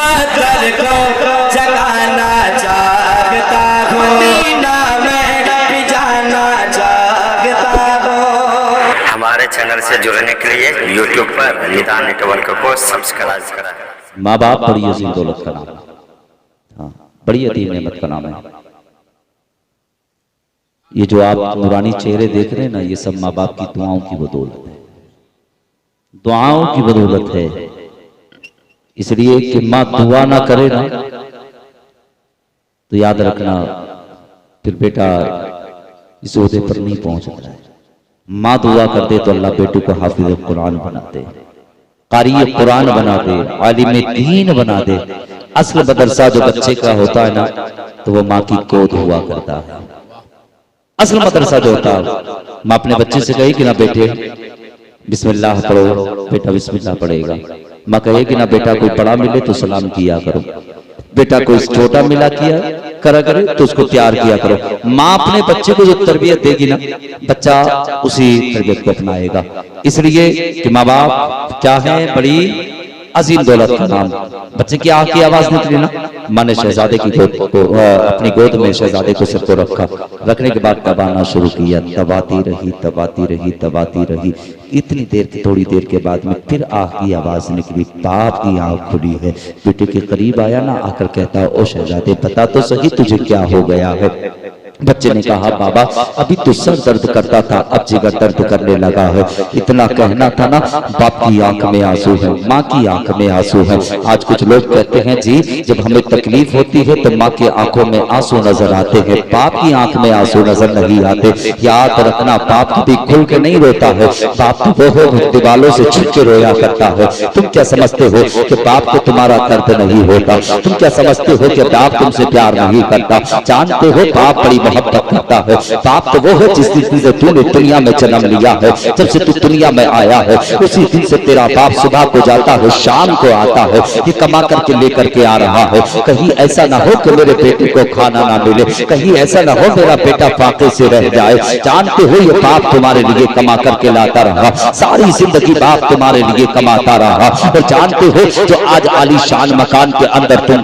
मुकद्दर को जगाना चाहता हूँ, मदीना में भी जाना चाहता हूँ। हमारे चैनल से जुड़ने के लिए YouTube पर निदान नेटवर्क को सब्सक्राइब करें। माँ बाप बड़ी अजीम दौलत का नाम है, हाँ बड़ी अजीम नेमत का नाम है। ये जो आप नूरानी चेहरे देख रहे हैं ना, ये सब माँ बाप की दुआओं की बदौलत है, दुआओं की बदौलत है। इसलिए कि माँ दुआ ना करे ना तो याद रखना फिर बेटा इस ओहदे पर नहीं पहुंच रहा है। माँ दुआ कर दे तो अल्लाह बेटे को हाफिज कुरान बना दे, कारी कुरान बना दे, आलिम दीन बना दे। असल मदरसा जो बच्चे का होता है ना, तो वो माँ की गोद हुआ करता है। असल मदरसा जो होता है, माँ अपने बच्चे से कहे कि ना बेटे बिस्मिल्लाह पढ़ो, बेटा बिस्मिल्लाह पढ़ेगा। माँ कहे कि ना बेटा कोई बड़ा मिले तो सलाम किया करो, बेटा कोई छोटा मिला किया करा करे तो उसको प्यार किया करो। माँ अपने बच्चे को जो तरबियत देगी ना, बच्चा उसी तरबियत को अपनाएगा। इसलिए कि माँ बाप क्या है, बड़ी अजीम दौलत का नाम। बच्चे की आँख की आवाज निकली ना, माँ ने शहजादे की गोद को अपनी गोद में शहजादे को सिर को रखा, रखने के बाद दबाना शुरू किया। दबाती रही दबाती रही दबाती रही, इतनी देर की थोड़ी देर के बाद में फिर आँख की आवाज निकली, बाप की आँख खुली है। बेटे के करीब आया ना, आकर कहता ओ शहजादे बता तो सही तुझे क्या हो गया है। बच्चे ने कहा बाबा अभी तो सर दर्द करता था, अब जिगर दर्द करने लगा है। इतना कहना था ना, बाप की आंख में आंसू है, माँ की आंख में आंसू है। आज कुछ लोग कहते हैं जी जब हमें तकलीफ होती है तो माँ की आंखों में आंसू नजर आते हैं, बाप की आंख में आंसू नजर नहीं आते। याद रखना बाप कभी खुल के नहीं रोता है, बाप तो वो है दीवालों से छुप के रोया करता है। तुम क्या समझते हो कि बाप को तुम्हारा दर्द नहीं होता? तुम क्या समझते हो कि बाप तुमसे प्यार नहीं करता? जानते हो बाप बड़ी मोहब्बत करता है। बाप तो वो है जिस दिन से तूने दुनिया में जन्म लिया है, जब से तू दुनिया में आया है उसी दिन से तेरा बाप सुबह को जाता है, शाम को आता है, ये कमा करके लेकर के आ रहा है। कहीं ऐसा ना हो कि मेरे बेटे को खाना ना मिले, कहीं ऐसा ना हो मेरा बेटा फाके से रह जाए। जानते हो ये बाप तुम्हारे लिए कमा करके लाता रहा, सारी जिंदगी बाप तुम्हारे लिए कमाता रहा। और जानते हो जो आज आलीशान मकान के अंदर तुम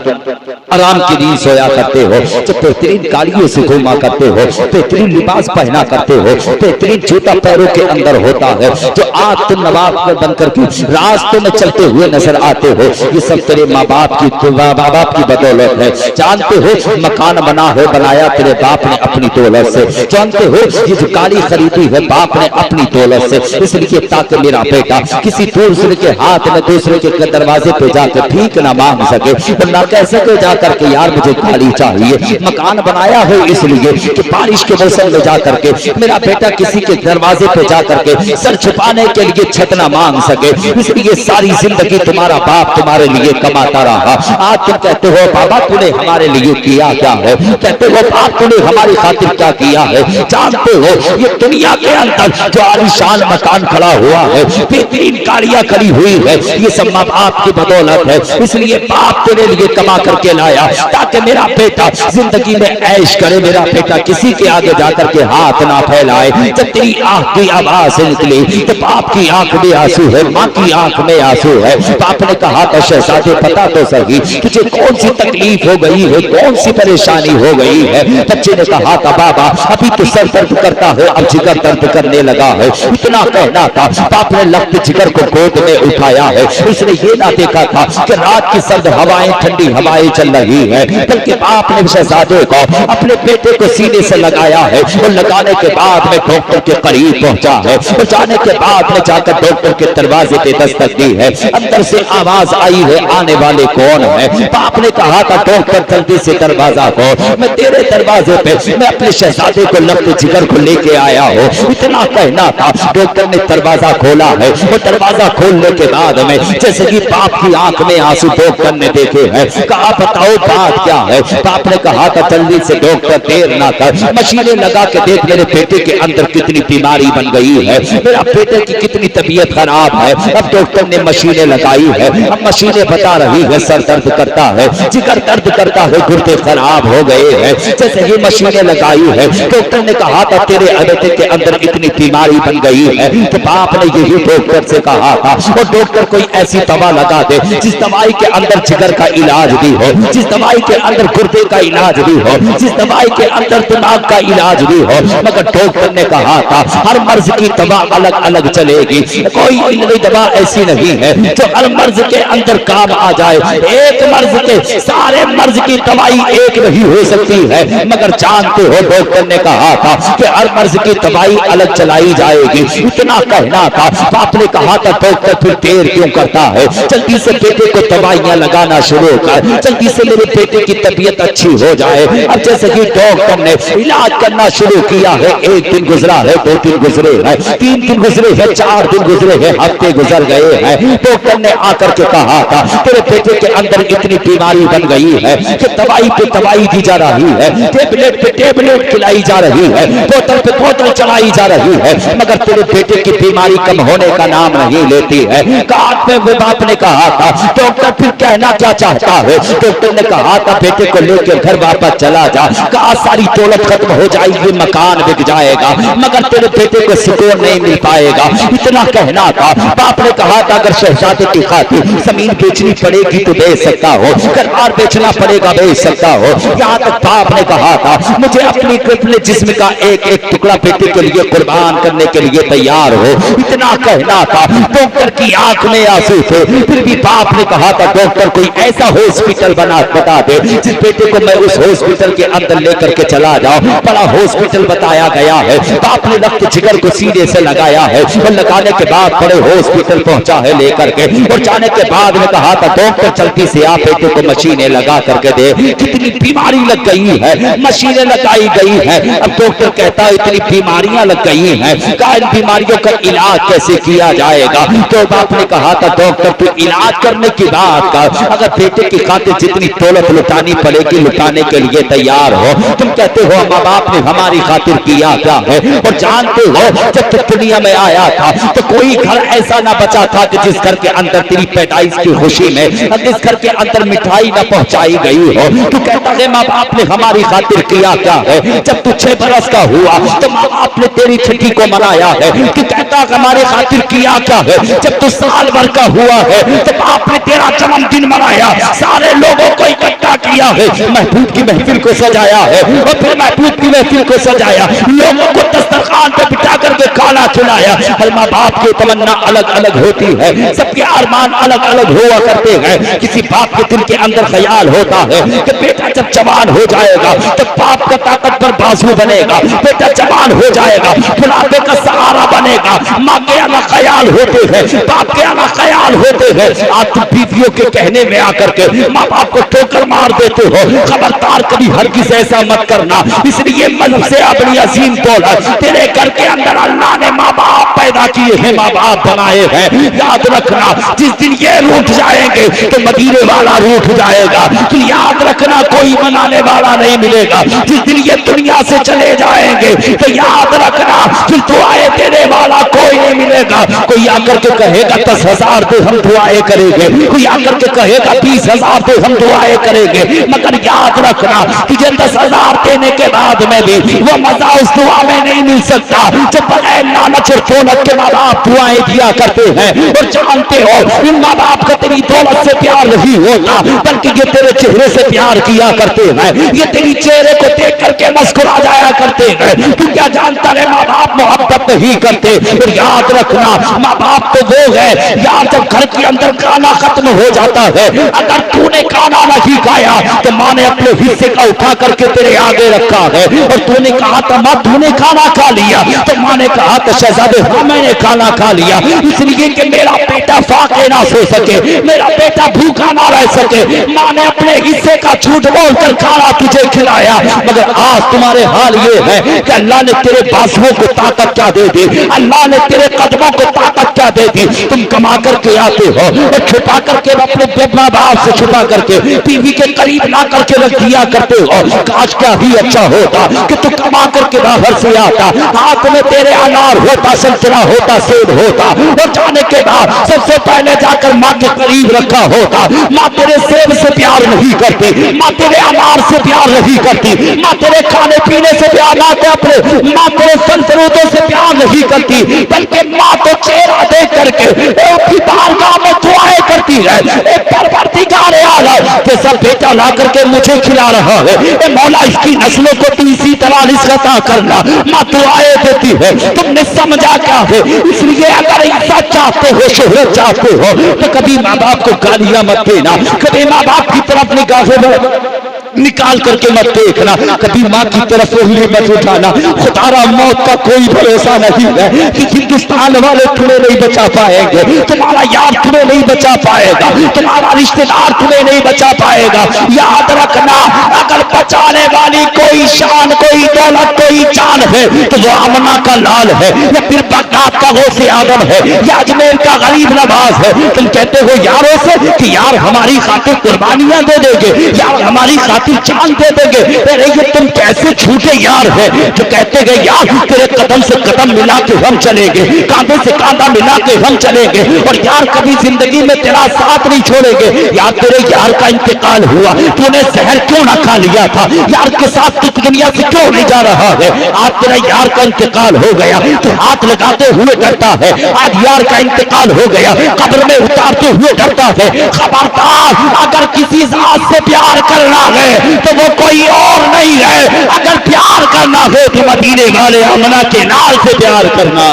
आराम की नींद सोया करते हो, जो बेहतरीन गाड़ियों से घूमा करते हो, बेहतरीन लिबास पहना करते हो, बेहतरीन जूता पैरों के अंदर होता है, जो आज तुम नवाब बनकर के रास्ते में चलते हुए नजर आते हो, ये सब तेरे माँ बाप की बदौलत है। जानते हो मकान बना है बनाया तेरे बाप ने अपनी दौलत से। जानते हो ये जो गाड़ी खरीदी है बाप ने अपनी दौलत से, इसलिए ताकि मेरा बेटा किसी दूसरे के हाथ में दूसरे के दरवाजे पे जाकर भीख ना मांग सके और ना कह सके जाकर के यार मुझे गाड़ी चाहिए। मकान बनाया है इसलिए कि बारिश के मौसम में जाकर के मेरा बेटा किसी के दरवाजे पे जाकर के सर छुपाने के लिए छत ना मांग सके। इसलिए सारी जिंदगी तुम्हारा बाप तुम्हारे लिए कमाता रहा। आज तुम कहते हो बाबा तूने हमारे लिए किया क्या है, कहते हो बाप तूने हमारी खातिर क्या किया है। जानते हो ये दुनिया के अंदर जो आलीशान मकान खड़ा हुआ है, बेहतरीन गाड़ियां खड़ी हुई है, ये सब माँ बाप की बदौलत है। इसलिए बाप तेरे लिए कमा करके लाया ताकि मेरा बेटा जिंदगी में ऐश करे, मेरा बेटा किसी के आगे जाकर के हाथ ना फैलाए। जब तेरी आंख की आवाज निकली तो बाप की आंख में आंसू है, माँ की आंख में आंसू है। बाप ने कहा था शहजादे पता तो सही तुझे कौन सी तकलीफ हो गई है, कौन सी परेशानी हो गई है। बच्चे ने कहा था बाबा अभी तो सर दर्द करता है, अब जिगर दर्द करने लगा है। इतना कहना था, बाप ने लगते जिगर को गोद में उठाया है। उसने ये ना देखा था कि रात की सर्द हवाएं ठंडी हवाएं चल रही है, बल्कि बाप ने शहजादे को अपने बेटे को सीने से लगाया है और लगाने के बाद में डॉक्टर के करीब पहुंचा है। और जाने के बाद में जाकर डॉक्टर के दरवाजे पे दस्तक दी है। अंदर से आवाज आई है आने वाले कौन है। बाप ने कहा था डॉक्टर जल्दी से दरवाजा खोल, मैं तेरे दरवाजे पे मैं अपने शहजादे को लगते जिगर को लेके आया हूँ। इतना कहना था, डॉक्टर ने दरवाजा खोला है और दरवाजा खोलने के बाद में जैसे कि बाप की आंख में आंसू डॉक्टर ने देखे हैं। कहा बताओ बात क्या है। बाप ने कहा था जल्दी से डॉक्टर देर देर ना कर, मशीनें लगा के देख मेरे बेटे के अंदर कितनी बीमारी बन गई है, मेरा बेटे की कितनी तबीयत खराब है। अब डॉक्टर ने मशीनें लगाई है, अब मशीनें बता रही है सर दर्द करता है, जिगर दर्द करता है, गुर्दे खराब हो गए हैं। जैसे ये मशीनें लगाई है, डॉक्टर ने कहा था तेरे बेटे के अंदर इतनी बीमारी बन गई है, तो बाप ने यही डॉक्टर से कहा था और डॉक्टर कोई ऐसी दवा लगा दे जिस दवाई के अंदर जिगर का इलाज भी हो, जिस दवाई के अंदर गुर्दे का इलाज भी हो, जिस दवाई के अंदर दिमाग का इलाज भी हो। मगर डॉक्टर ने कहा था हर मर्ज की दवा अलग अलग चलेगी, कोई दवा ऐसी नहीं है जो हर मर्ज के अंदर काम आ जाए। एक मर्ज के सारे मर्ज की दवाई एक नहीं हो सकती है, मगर जानते हो डॉक्टर ने कहा था कि हर मर्ज की दवाई अलग चलाई जाएगी, इतना कहना था। बाप ने कहा था डॉक्टर फिर देर क्यों करता है, जल्दी से बेटे को दवाइयां लगाना शुरू कर, जल्दी से मेरे बेटे की तबीयत अच्छी हो जाए। अब जैसे कि डॉक्टर ने इलाज करना शुरू किया है, एक दिन गुजरा है, 2 दिन गुजरे हैं, 3 दिन गुजरे हैं, 4 दिन गुजरे हैं, हफ्ते गुजर गए हैं। डॉक्टर ने आकर के कहा था तेरे बेटे के अंदर इतनी बीमारी बन गई है कि दवाई पे दवाई दी जा रही है, टेबलेट पे टेबलेट खिलाई जा रही है, बोतल पे बोतल चलाई जा रही है, मगर तेरे बेटे की बीमारी कम होने का नाम नहीं लेती है। काट में बाप ने कहा था डॉक्टर फिर कहना क्या चाहता है। डॉक्टर ने कहा था बेटे को लेकर घर वापस चला जा, कहा सारी दौलत खत्म हो जाएगी, मकान बिक जाएगा, मगर तेरे बेटे को सुकून नहीं मिल पाएगा, इतना कहना था। बाप ने कहा था अगर शहजादे की खातिर जमीन बेचनी पड़ेगी तो बेच सकता हो, घर बेचना पड़ेगा बेच सकता हो। यहाँ तक बाप ने कहा था मुझे अपने जिस्म का एक एक टुकड़ा बेटे के लिए कुर्बान करने के लिए तैयार हो, इतना कहना था। डॉक्टर की आंख में आंसू थे, फिर भी बाप ने कहा था डॉक्टर कोई ऐसा हॉस्पिटल बता दे जिस बेटे को मैं उस हॉस्पिटल के अंदर लेकर के चला जाऊं। बड़ा हॉस्पिटल बताया गया है, बाप ने रक्त जिगर को सीधे से लगाया है और लगाने के बाद बड़े हॉस्पिटल पहुंचा है लेकर के, और जाने के बाद में कहा था डॉक्टर जल्दी से आप बेटे को मशीनें लगा करके दे, कितनी बीमारी लग गई है, मशीनें लगाई गई है। अब डॉक्टर कहता है इतनी बीमारियां लग गई हैं, इन बीमारियों का इलाज कैसे किया जाएगा। तो बाप ने कहा था डॉक्टर तू इलाज करने की बात कर, अगर बेटे की खातिर जितनी दौलत लुटानी पड़ेगी लुटाने के लिए तैयार हो। तुम कहते हो माँ बाप ने हमारी खातिर किया क्या है, और जानते हो जब तक दुनिया में आया था तो कोई घर ऐसा ना बचा था कि जिस घर के अंदर तेरी पैदाइश की खुशी में जिस घर के अंदर मिठाई न पहुंचाई गई हो। तू कहता है माँ बाप ने हमारी खातिर किया क्या है, जब तू 6 बरस का हुआ तो माँ बाप ने तेरी छठी को मनाया है। तू कहता हमारे खातिर किया क्या है, जब तू साल भर का हुआ है तो बाप ने तेरा जन्मदिन मनाया, सारे लोगों को इकट्ठा किया है, महबूब की महफिल को सजाया है, और फिर महबूब की महफिल को सजाया, लोगों को दस्तरखान पे बिठा करके खाना खिलाया। हर माँ बाप की तमन्ना अलग अलग होती है, सबके अरमान अलग अलग हुआ करते हैं। किसी बाप के दिल के अंदर ख्याल होता है कि बेटा जब जवान हो जाएगा तो बाप का ताकतवर बाजू बनेगा, बेटा जवान हो जाएगा बुढ़ापे का सहारा बनेगा। माँ के अलग ख्याल होते हैं, बाप के अलग ख्याल होते हैं। आज तुम बीवियों के कहने में आकर के माँ बाप को ठोकर मार देते हो, खबरदार कभी हरगिज़ ऐसा मत करना। इसलिए मन से अपनी अजीम दौलत तेरे घर के अंदर अल्लाह ने माँ बाप पैदा किए हैं, माँ बाप बनाए हैं। याद रखना जिस दिन ये रूठ जाएंगे तो मदीने वाला रूठ जाएगा, तो याद रखना कोई मनाने वाला नहीं मिलेगा। जिस दिन ये दुनिया से चले जाएंगे तो याद रखना फिर दुआएं देने वाला कोई नहीं मिलेगा। कोई आकर के कहेगा 10,000 दे हम दुआएं करेंगे, कोई आकर के कहेगा 20,000 दे हम दुआएं करेंगे, मगर याद रखना तुझे 10,000 देने के बाद में भी वो मजा उस दुआ में नहीं मिल सकता जो बगैर लालच और दौलत के माँ बाप दुआएं दिया करते हैं। और जानते हो इन माँ बाप का तेरी दौलत से प्यार नहीं होता, बल्कि ये तेरे चेहरे से प्यार किया करते हैं, ये तेरी चेहरे को देख करके मुस्कुरा जाया करते हैं। तू क्या जानता है माँ बाप मोहब्बत नहीं करते। और याद रखना माँ बाप तो वो है यार जब घर के अंदर खाना खत्म हो जाता है, अगर तूने खाना नहीं खाया तो माँ ने अपने हिस्से का उठा करके तेरे आगे रखा है, और तूने कहा था माँ तूने खाना खा लिया, तो माँ ने कहा था शहजादे हाँ मैंने खाना खा लिया, इसलिए कि मेरा बेटा फाके ना सो सके, मेरा बेटा भूखा ना रह सके। माँ ने अपने हिस्से का झूठ बोलकर खाना तुझे खिलाया। मगर आज तुम्हारे हाल ये है कि अल्लाह ने तेरे बाजुओं को ताकत क्या दे दी, अल्लाह ने तेरे कदमों को ताकत क्या दे दी। तुम कमा करके आते हो और छुपा करके अपने माँ बाप से छुपा करके बीवी के करीब बना करके रख दिया करते हो। काश क्या ही अच्छा होता कि तू कमा करके बाहर से आता, हाथ में तेरे अनार होता, संतरा होता, सेब होता, और जाने के बाद सबसे पहले जाकर माँ के करीब रखा होता। माँ तेरे सेब से प्यार नहीं करती, माँ तेरे अनार से प्यार नहीं करती, माँ तेरे खाने पीने से प्यार ना करते, माँ तेरे संतरूतों से प्यार नहीं करती, बल्कि माँ तो चेहरा देख करके एक ही बारगाह में दुआएं करती है। एक परवरदिगार आलम के सब बेटा ला करके मुझे खिला रहा है, ए मौला इसकी नस्लों को तू इसी तरह रिज़्क़ करना। माँ दुआएं देती है, तुमने समझा क्या है? इसलिए अगर इज्जत चाहते हो, शोहरत चाहते हो, तो कभी माँ बाप को गालियां मत देना, कभी माँ बाप की तरफ निगाहें निकाल करके मत देखना, कभी माँ की तरफ उंगली मत उठाना। खुदारा मौत का कोई भरोसा नहीं है कि हिंदुस्तान वाले तुम्हें नहीं बचा पाएंगे, तुम्हारा यार तुम्हें नहीं बचा पाएगा, तुम्हारा रिश्तेदार तुम्हें नहीं बचा पाएगा। याद रखना, अगर बचाने वाली कोई शान, कोई दौलत, कोई जान है तो वो आमना का लाल है, या फिर बगदाद का गौसे आदम है, या अजमेर का गरीब नवाज है। तुम कहते हो यारों से कि यार हमारी खातिर कुर्बानियां दे देंगे, यार हमारी खातिर जान दे देंगे। अरे ये तुम कैसे झूठे यार है जो कहते गए यार तेरे कदम से कदम मिला के हम चलेंगे, कांधे से कांधा मिला के हम चलेंगे, और यार कभी जिंदगी में तेरा साथ नहीं छोड़ेंगे। यार तेरे यार का इंतकाल हुआ, तूने जहर क्यों ना खा लिया था? यार के साथ तू दुनिया से क्यों नहीं जा रहा है? आज तेरा यार का इंतकाल हो गया तो हाथ लगाते हुए डरता है। आज यार का इंतकाल हो गया, कब्र में उतारते हुए डरता है। खबरदार, अगर किसी जात से प्यार करना है तो वो कोई और नहीं है। अगर प्यार करना हो तो मदीने वाले आमना के नाल से प्यार करना।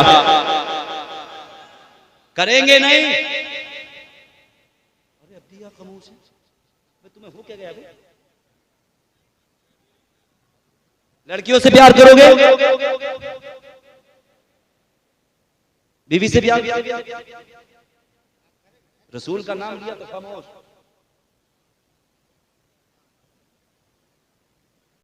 करेंगे नहीं? अरे अब्दिया खामोश है, तुम्हें हो क्या गया? लड़कियों से प्यार करोगे? बीवी से प्यार? रसूल का नाम लिया तो खामोश।